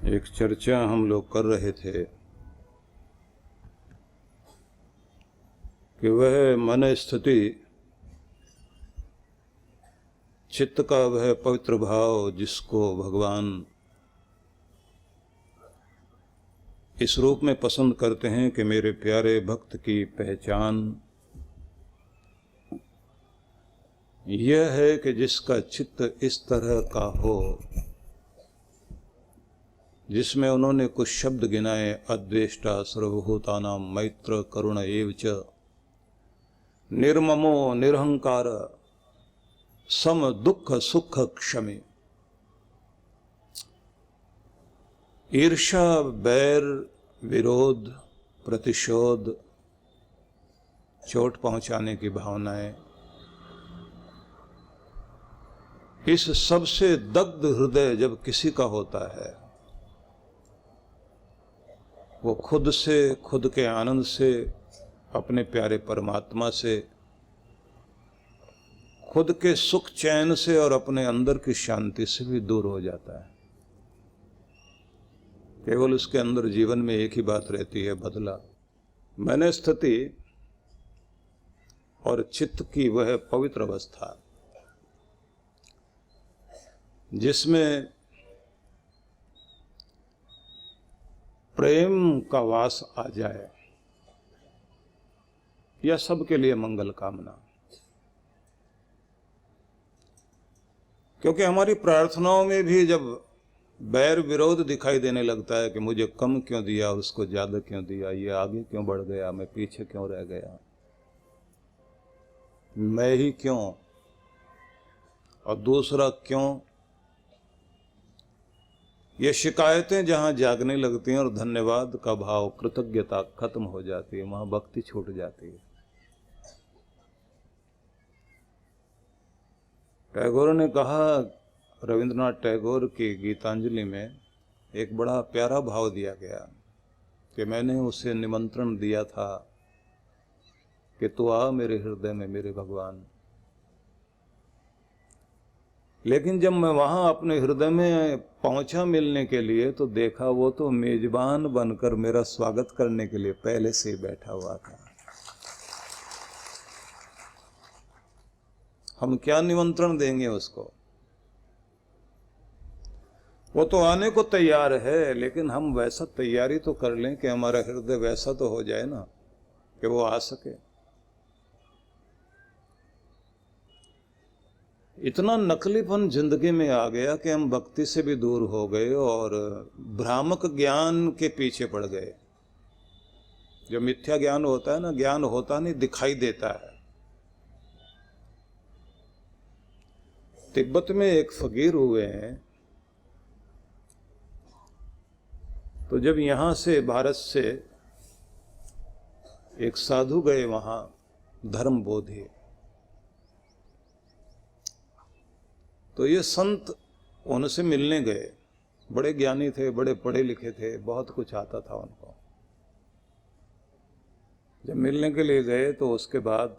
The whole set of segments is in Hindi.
एक चर्चा हम लोग कर रहे थे कि वह मन स्थिति, चित्त का वह पवित्र भाव जिसको भगवान इस रूप में पसंद करते हैं कि मेरे प्यारे भक्त की पहचान यह है कि जिसका चित्त इस तरह का हो, जिसमें उन्होंने कुछ शब्द गिनाए, अद्वेष्टा सर्वभूतानां मैत्र करुण एव च, निर्ममो निरहंकार सम दुख सुख क्षमे। ईर्ष्या, बैर, विरोध, प्रतिशोध, चोट पहुंचाने की भावनाएं, इस सब से दग्ध हृदय जब किसी का होता है, वो खुद से, खुद के आनंद से, अपने प्यारे परमात्मा से, खुद के सुख चैन से और अपने अंदर की शांति से भी दूर हो जाता है। केवल उसके अंदर जीवन में एक ही बात रहती है, बदला। मन स्थिति और चित्त की वह पवित्र अवस्था जिसमें प्रेम का वास आ जाए, यह सबके लिए मंगल कामना। क्योंकि हमारी प्रार्थनाओं में भी जब बैर विरोध दिखाई देने लगता है कि मुझे कम क्यों दिया, उसको ज्यादा क्यों दिया, ये आगे क्यों बढ़ गया, मैं पीछे क्यों रह गया, मैं ही क्यों और दूसरा क्यों, ये शिकायतें जहां जागने लगती हैं और धन्यवाद का भाव, कृतज्ञता खत्म हो जाती है, वहां भक्ति छूट जाती है। टैगोर ने कहा, रविंद्रनाथ टैगोर की गीतांजलि में एक बड़ा प्यारा भाव दिया गया कि मैंने उसे निमंत्रण दिया था कि तू आ मेरे हृदय में मेरे भगवान, लेकिन जब मैं वहां अपने हृदय में पहुंचा मिलने के लिए तो देखा वो तो मेजबान बनकर मेरा स्वागत करने के लिए पहले से ही बैठा हुआ था। हम क्या निमंत्रण देंगे उसको, वो तो आने को तैयार है, लेकिन हम वैसा तैयारी तो कर लें कि हमारा हृदय वैसा तो हो जाए ना कि वो आ सके। इतना नकलीपन जिंदगी में आ गया कि हम भक्ति से भी दूर हो गए और भ्रामक ज्ञान के पीछे पड़ गए। जो मिथ्या ज्ञान होता है ना, ज्ञान होता नहीं, दिखाई देता है। तिब्बत में एक फकीर हुए हैं, तो जब यहां से, भारत से एक साधु गए वहां, धर्म बोधि, तो ये संत उनसे मिलने गए। बड़े ज्ञानी थे, बड़े पढ़े लिखे थे, बहुत कुछ आता था उनको। जब मिलने के लिए गए तो उसके बाद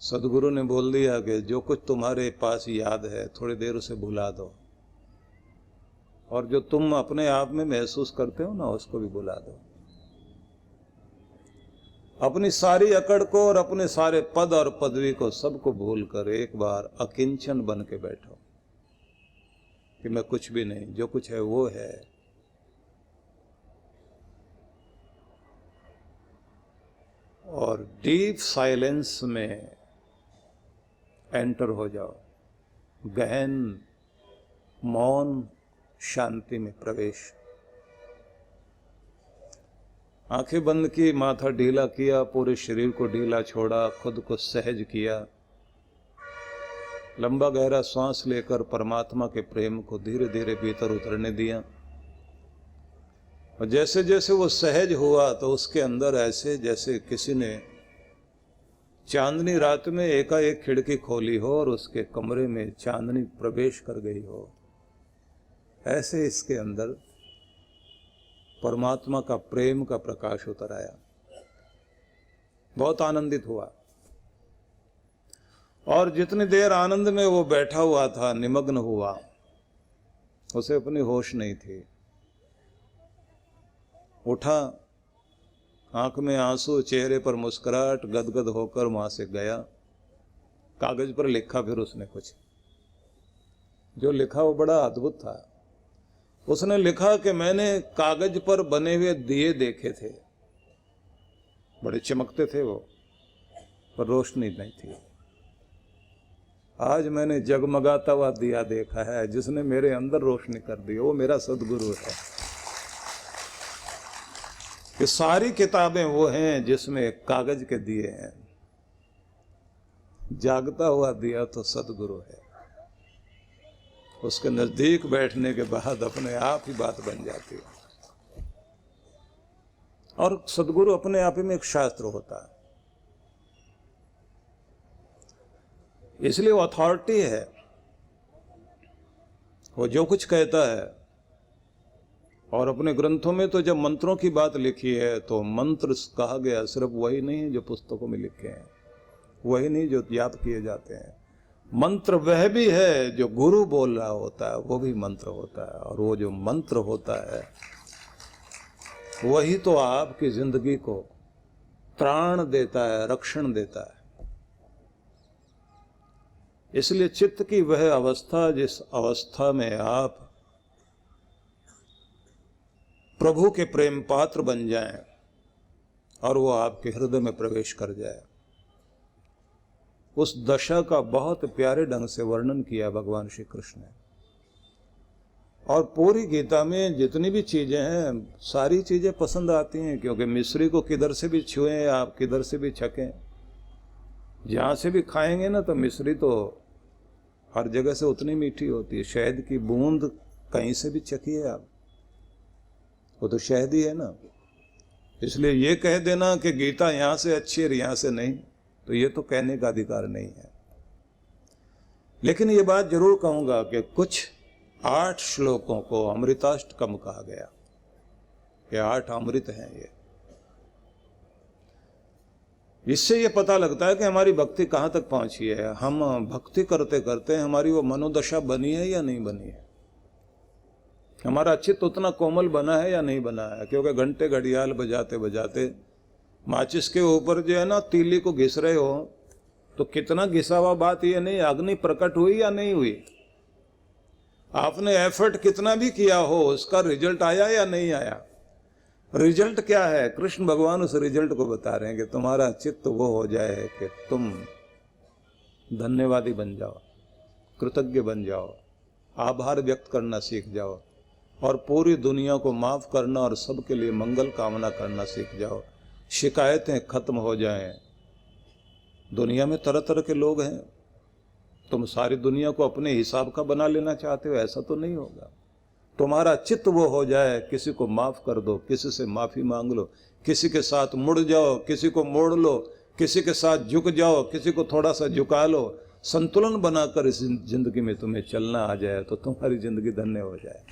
सदगुरु ने बोल दिया कि जो कुछ तुम्हारे पास याद है थोड़ी देर उसे भुला दो, और जो तुम अपने आप में महसूस करते हो ना उसको भी भुला दो। अपनी सारी अकड़ को और अपने सारे पद और पदवी को सबको भूलकर एक बार अकिंचन बन के बैठो कि मैं कुछ भी नहीं, जो कुछ है वो है। और डीप साइलेंस में एंटर हो जाओ, गहन मौन शांति में प्रवेश। आंखें बंद की, माथा ढीला किया, पूरे शरीर को ढीला छोड़ा, खुद को सहज किया, लंबा गहरा सांस लेकर परमात्मा के प्रेम को धीरे धीरे भीतर उतरने दिया। और जैसे जैसे वो सहज हुआ तो उसके अंदर ऐसे जैसे किसी ने चांदनी रात में एकाएक खिड़की खोली हो और उसके कमरे में चांदनी प्रवेश कर गई हो, ऐसे इसके अंदर परमात्मा का प्रेम का प्रकाश उतर आया। बहुत आनंदित हुआ। और जितनी देर आनंद में वो बैठा हुआ था, निमग्न हुआ, उसे अपनी होश नहीं थी। उठा, आंख में आंसू, चेहरे पर मुस्कुराहट, गदगद होकर वहां से गया। कागज पर लिखा फिर उसने कुछ, जो लिखा वो बड़ा अद्भुत था। उसने लिखा कि मैंने कागज पर बने हुए दिए देखे थे, बड़े चमकते थे वो, पर रोशनी नहीं थी। आज मैंने जगमगाता हुआ दिया देखा है, जिसने मेरे अंदर रोशनी कर दी, वो मेरा सदगुरु है। ये सारी किताबें वो हैं जिसमें कागज के दिए हैं, जागता हुआ दिया तो सदगुरु है। उसके नजदीक बैठने के बाद अपने आप ही बात बन जाती है। और सदगुरु अपने आप ही में एक शास्त्र होता है, इसलिए वो अथॉरिटी है। वो जो कुछ कहता है, और अपने ग्रंथों में तो जब मंत्रों की बात लिखी है तो मंत्र कहा गया सिर्फ वही नहीं है जो पुस्तकों में लिखे हैं, वही नहीं जो याद किए जाते हैं। मंत्र वह भी है जो गुरु बोल रहा होता है, वो भी मंत्र होता है। और वो जो मंत्र होता है वही तो आपकी जिंदगी को त्राण देता है, रक्षण देता है। इसलिए चित्त की वह अवस्था जिस अवस्था में आप प्रभु के प्रेम पात्र बन जाएं और वो आपके हृदय में प्रवेश कर जाए, उस दशा का बहुत प्यारे ढंग से वर्णन किया भगवान श्री कृष्ण ने। और पूरी गीता में जितनी भी चीजें हैं, सारी चीजें पसंद आती हैं, क्योंकि मिश्री को किधर से भी छुएं आप, किधर से भी छकें, जहां से भी खाएंगे ना, तो मिश्री तो हर जगह से उतनी मीठी होती है। शहद की बूंद कहीं से भी चखिए आप, वो तो शहद ही है ना। इसलिए ये कह देना कि गीता यहां से अच्छी है यहां से नहीं, तो ये तो कहने का अधिकार नहीं है। लेकिन ये बात जरूर कहूंगा कि कुछ 8 श्लोकों को अमृताष्टकम कहा गया, ये 8 अमृत हैं। ये इससे ये पता लगता है कि हमारी भक्ति कहाँ तक पहुंची है। हम भक्ति करते करते हमारी वो मनोदशा बनी है या नहीं बनी है, हमारा चित्त उतना कोमल बना है या नहीं बना है। क्योंकि घंटे घड़ियाल बजाते बजाते माचिस के ऊपर जो है ना तीली को घिस रहे हो, तो कितना घिसा हुआ बात ये नहीं, अग्नि प्रकट हुई या नहीं हुई। आपने एफर्ट कितना भी किया हो, उसका रिजल्ट आया या नहीं आया। रिजल्ट क्या है, कृष्ण भगवान उस रिजल्ट को बता रहे हैं कि तुम्हारा चित्त वो हो जाए कि तुम धन्यवादी बन जाओ, कृतज्ञ बन जाओ, आभार व्यक्त करना सीख जाओ, और पूरी दुनिया को माफ करना और सबके लिए मंगल कामना करना सीख जाओ। शिकायतें खत्म हो जाएं। दुनिया में तरह तरह के लोग हैं, तुम सारी दुनिया को अपने हिसाब का बना लेना चाहते हो, ऐसा तो नहीं होगा। तुम्हारा चित्त वो हो जाए, किसी को माफ कर दो, किसी से माफी मांग लो, किसी के साथ मुड़ जाओ, किसी को मोड़ लो, किसी के साथ झुक जाओ, किसी को थोड़ा सा झुका लो। संतुलन बनाकर इस जिंदगी में तुम्हें चलना आ जाए तो तुम्हारी जिंदगी धन्य हो जाए।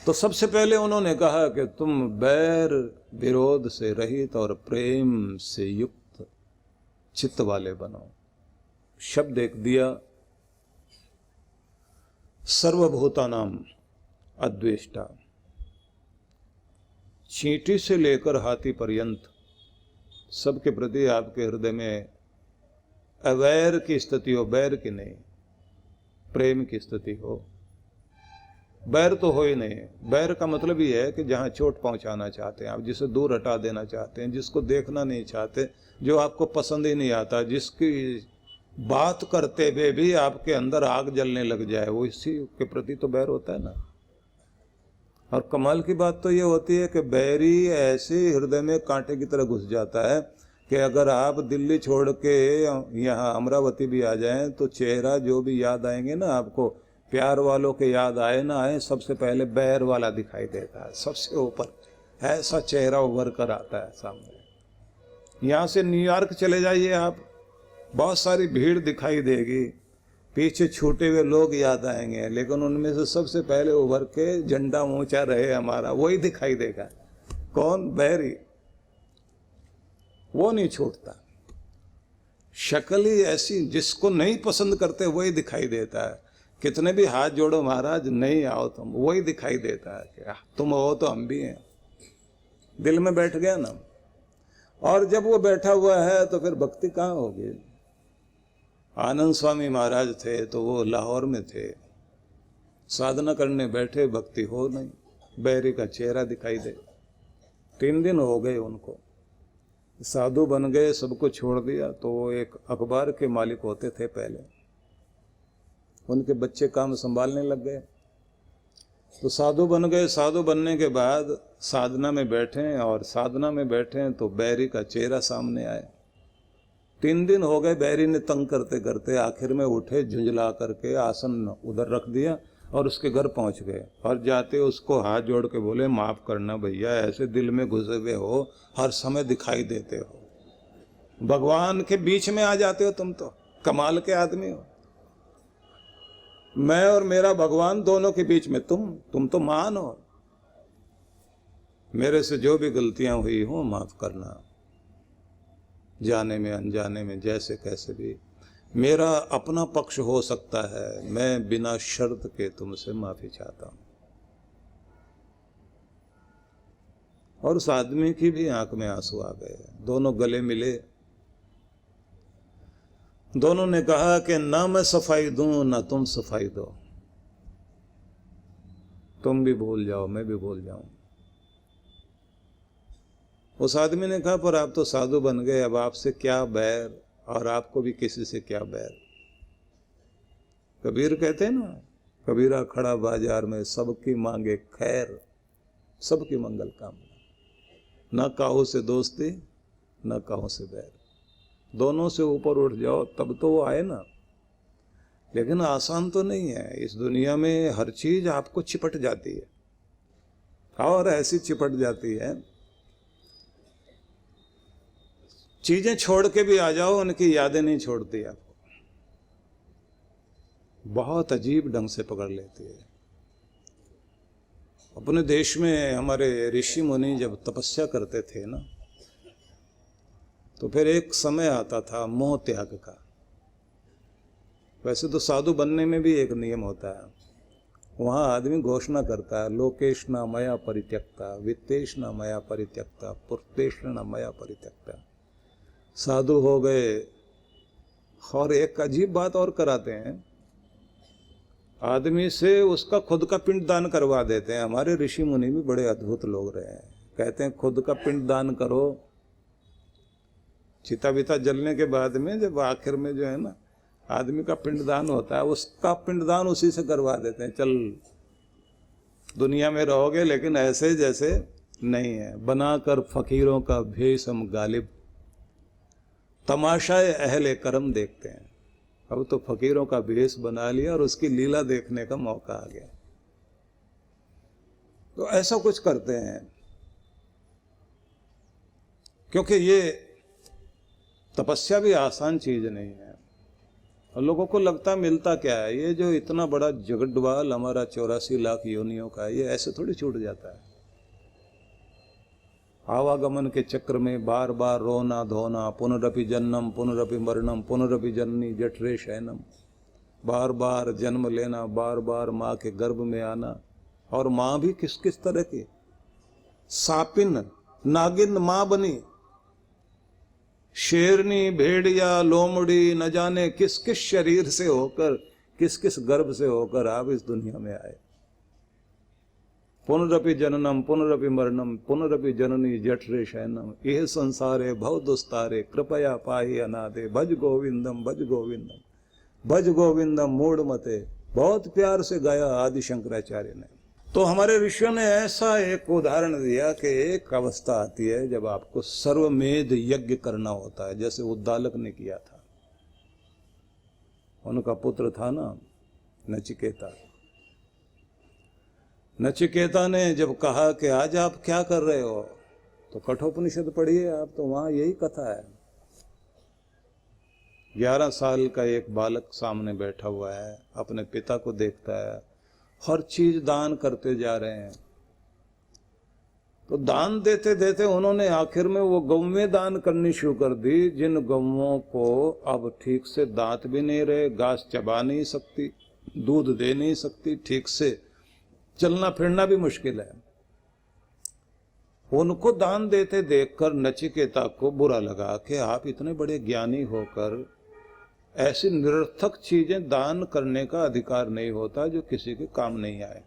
तो सबसे पहले उन्होंने कहा कि तुम बैर विरोध से रहित और प्रेम से युक्त चित्त वाले बनो। शब्द एक दिया, सर्वभूतानाम अद्वेष्टा। चींटी से लेकर हाथी पर्यंत सबके प्रति आपके हृदय में अवैर की स्थिति हो, बैर की नहीं, प्रेम की स्थिति हो। बैर तो हो ही नहीं। बैर का मतलब ये है कि जहां चोट पहुंचाना चाहते हैं आप, जिसे दूर हटा देना चाहते हैं, जिसको देखना नहीं चाहते, जो आपको पसंद ही नहीं आता, जिसकी बात करते हुए भी आपके अंदर आग जलने लग जाए, वो इसी के प्रति तो बैर होता है ना। और कमाल की बात तो ये होती है कि बैरी ऐसे हृदय में कांटे की तरह घुस जाता है कि अगर आप दिल्ली छोड़ के यहाँ अमरावती भी आ जाएं तो चेहरा जो भी याद आएंगे ना आपको, प्यार वालों के याद आए ना आए, सबसे पहले बैर वाला दिखाई देता है। सबसे ऊपर ऐसा चेहरा उभर कर आता है सामने। यहाँ से न्यूयॉर्क चले जाइए आप, बहुत सारी भीड़ दिखाई देगी, पीछे छूटे हुए लोग याद आएंगे, लेकिन उनमें से सबसे पहले उभर के झंडा ऊंचा रहे हमारा, वही दिखाई देगा। कौन? बैरी। वो नहीं छूटता। शक्ल ही ऐसी, जिसको नहीं पसंद करते वही दिखाई देता है। कितने भी हाथ जोड़ो महाराज, नहीं आओ तुम, वही दिखाई देता है कि तुम हो तो हम भी हैं। दिल में बैठ गया ना। और जब वो बैठा हुआ है तो फिर भक्ति कहाँ होगी। आनंद स्वामी महाराज थे तो वो लाहौर में थे, साधना करने बैठे, भक्ति हो नहीं, बैरी का चेहरा दिखाई दे। 3 दिन हो गए उनको, साधु बन गए, सबको छोड़ दिया। तो वो एक अखबार के मालिक होते थे पहले, उनके बच्चे काम संभालने लग गए, तो साधु बन गए। साधु बनने के बाद साधना में बैठे, और साधना में बैठे तो बैरी का चेहरा सामने आया। 3 दिन हो गए, बैरी ने तंग करते करते आखिर में उठे, झुंझला करके आसन उधर रख दिया और उसके घर पहुंच गए। और जाते उसको हाथ जोड़ के बोले, माफ करना भैया, ऐसे दिल में घुसे हुए हो, हर समय दिखाई देते हो, भगवान के बीच में आ जाते हो, तुम तो कमाल के आदमी हो। मैं और मेरा भगवान दोनों के बीच में तुम तो महान हो। मेरे से जो भी गलतियां हुई हो माफ करना, जाने में अनजाने में, जैसे कैसे भी। मेरा अपना पक्ष हो सकता है, मैं बिना शर्त के तुमसे माफी चाहता हूं। और उस आदमी की भी आंख में आंसू आ गए। दोनों गले मिले, दोनों ने कहा कि ना मैं सफाई दूं ना तुम सफाई दो, तुम भी भूल जाओ मैं भी भूल जाऊं। उस आदमी ने कहा, पर आप तो साधु बन गए, अब आपसे क्या बैर, और आपको भी किसी से क्या बैर। कबीर कहते हैं ना, कबीरा खड़ा बाजार में, सबकी मांगे खैर, सबकी मंगल कामना, ना काहू से दोस्ती ना काहू से बैर, दोनों से ऊपर उठ जाओ तब तो वो आए ना। लेकिन आसान तो नहीं है। इस दुनिया में हर चीज आपको चिपट जाती है, और ऐसी चिपट जाती है, चीजें छोड़ के भी आ जाओ, उनकी यादें नहीं छोड़ती आपको, बहुत अजीब ढंग से पकड़ लेती है। अपने देश में हमारे ऋषि मुनि जब तपस्या करते थे ना, तो फिर एक समय आता था मोह त्याग का। वैसे तो साधु बनने में भी एक नियम होता है, वहाँ आदमी घोषणा करता है, लोकेशना मया परित्यक्ता, वित्तेशना मया परित्यक्ता, पुर्तेशना मया परित्यक्ता। साधु हो गए। और एक अजीब बात और कराते हैं, आदमी से उसका खुद का पिंड दान करवा देते हैं। हमारे ऋषि मुनि भी बड़े अद्भुत लोग रहे हैं, कहते हैं खुद का पिंड दान करो, चिता बिता जलने के बाद में जब आखिर में जो है ना आदमी का पिंडदान होता है, उसका पिंडदान उसी से करवा देते हैं। चल दुनिया में रहोगे लेकिन ऐसे जैसे नहीं है, बनाकर फकीरों का भेष हम गालिब, तमाशाए अहले करम देखते हैं। अब तो फकीरों का भेष बना लिया और उसकी लीला देखने का मौका आ गया। तो ऐसा कुछ करते हैं, क्योंकि ये तपस्या भी आसान चीज नहीं है। और लोगों को लगता मिलता क्या है, ये जो इतना बड़ा जगड्वाल हमारा 84 लाख योनियों का, ये ऐसे थोड़ी छूट जाता है। आवागमन के चक्र में बार बार रोना धोना, पुनरपि जन्नम पुनरपि मरणम पुनरपि जननी जठरे शयनम, बार बार जन्म लेना, बार बार माँ के गर्भ में आना। और माँ भी किस किस तरह की, सापिन नागिन माँ बनी, शेरनी भेड़िया लोमड़ी, न जाने किस किस शरीर से होकर, किस किस गर्भ से होकर आप इस दुनिया में आए। पुनरपि जननम पुनरपि मरणम पुनरपि जननी जठरे शयनम, यह संसारे भव दुस्तारे, कृपया पाहि अनादे, भज गोविंदम भज गोविंदम भज गोविंदम मूढ़ मते। बहुत प्यार से गाया आदि शंकराचार्य ने। तो हमारे ऋषियों ने ऐसा एक उदाहरण दिया कि एक अवस्था आती है जब आपको सर्वमेध यज्ञ करना होता है, जैसे उद्दालक ने किया था। उनका पुत्र था ना नचिकेता। नचिकेता ने जब कहा कि आज आप क्या कर रहे हो, तो कठोपनिषद पढ़िए आप, तो वहां यही कथा है। 11 साल का एक बालक सामने बैठा हुआ है, अपने पिता को देखता है, हर चीज दान करते जा रहे हैं। तो दान देते देते उन्होंने आखिर में वो गौवें दान करनी शुरू कर दी, जिन गौवों को अब ठीक से दांत भी नहीं रहे, घास चबा नहीं सकती, दूध दे नहीं सकती, ठीक से चलना फिरना भी मुश्किल है। उनको दान देते देखकर नचिकेता को बुरा लगा कि आप इतने बड़े ज्ञानी होकर ऐसी निरर्थक चीजें दान करने का अधिकार नहीं होता जो किसी के काम नहीं आए,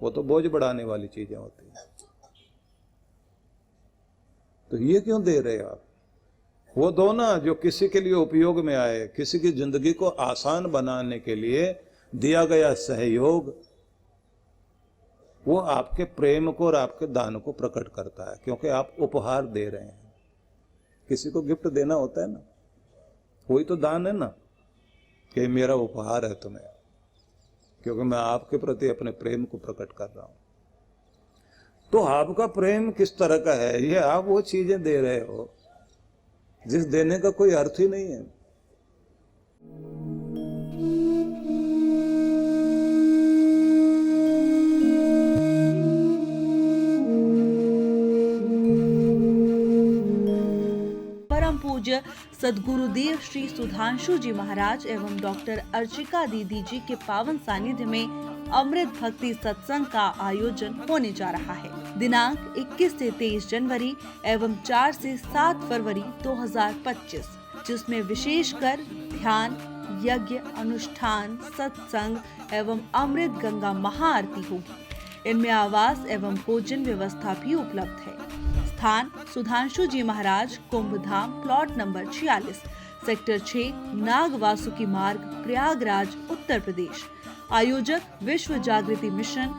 वो तो बोझ बढ़ाने वाली चीजें होती हैं। तो ये क्यों दे रहे आप? वो दो ना जो किसी के लिए उपयोग में आए, किसी की जिंदगी को आसान बनाने के लिए दिया गया सहयोग, वो आपके प्रेम को और आपके दान को प्रकट करता है, क्योंकि आप उपहार दे रहे हैं। किसी को गिफ्ट देना होता है ना, वही तो दान है ना, कि मेरा उपहार है तुम्हें, क्योंकि मैं आपके प्रति अपने प्रेम को प्रकट कर रहा हूं। तो आपका प्रेम किस तरह का है, ये आप वो चीजें दे रहे हो जिस देने का कोई अर्थ ही नहीं है। परम पूज्य सद्गुरुदेव श्री सुधांशु जी महाराज एवं डॉक्टर अर्चिका दीदी जी के पावन सानिध्य में अमृत भक्ति सत्संग का आयोजन होने जा रहा है। दिनांक 21 से 23 जनवरी एवं 4 से 7 फरवरी 2025, जिसमें विशेषकर ध्यान, यज्ञ, अनुष्ठान, सत्संग एवं अमृत गंगा महाआरती होगी। इनमें आवास एवं भोजन व्यवस्था भी उपलब्ध है। स्थान सुधांशु जी महाराज कुंभ धाम, प्लॉट नंबर 46, सेक्टर 6, नाग वासुकी मार्ग, प्रयागराज, उत्तर प्रदेश। आयोजक विश्व जागृति मिशन।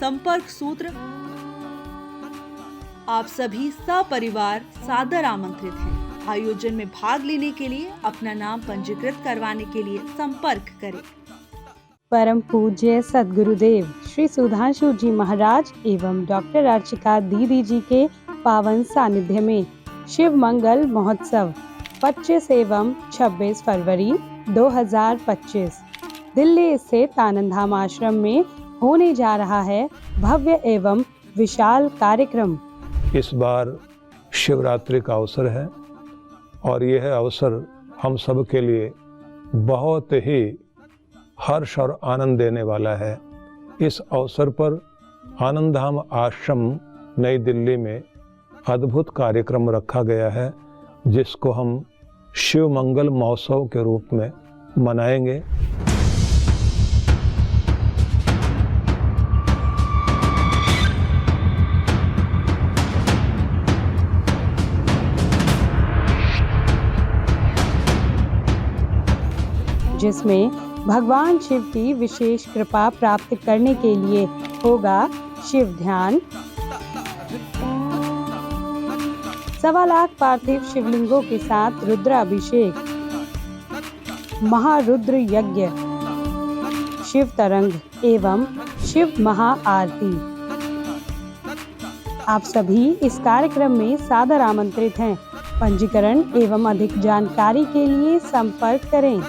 संपर्क सूत्र। आप सभी सपरिवार सादर आमंत्रित हैं। आयोजन में भाग लेने के लिए अपना नाम पंजीकृत करवाने के लिए संपर्क करें। परम पूज्य सद्गुरुदेव श्री सुधांशु जी महाराज एवं डॉक्टर अर्चिका दीदी जी के पावन सानिध्य में शिव मंगल महोत्सव 25 एवं 26 फरवरी 2025 दिल्ली स्थित आनंद धाम आश्रम में होने जा रहा है भव्य एवं विशाल कार्यक्रम। इस बार शिवरात्रि का अवसर है और यह अवसर हम सब के लिए बहुत ही हर्ष और आनंद देने वाला है। इस अवसर पर आनंद धाम आश्रम नई दिल्ली में अद्भुत कार्यक्रम रखा गया है, जिसको हम शिव मंगल महोत्सव के रूप में मनाएंगे। जिसमें भगवान शिव की विशेष कृपा प्राप्त करने के लिए होगा शिव ध्यान, 1.25 लाख पार्थिव शिवलिंगों के साथ रुद्राभिषेक, महारुद्र यज्ञ, शिव तरंग एवं शिव महाआरती। आप सभी इस कार्यक्रम में सादर आमंत्रित हैं। पंजीकरण एवं अधिक जानकारी के लिए संपर्क करें।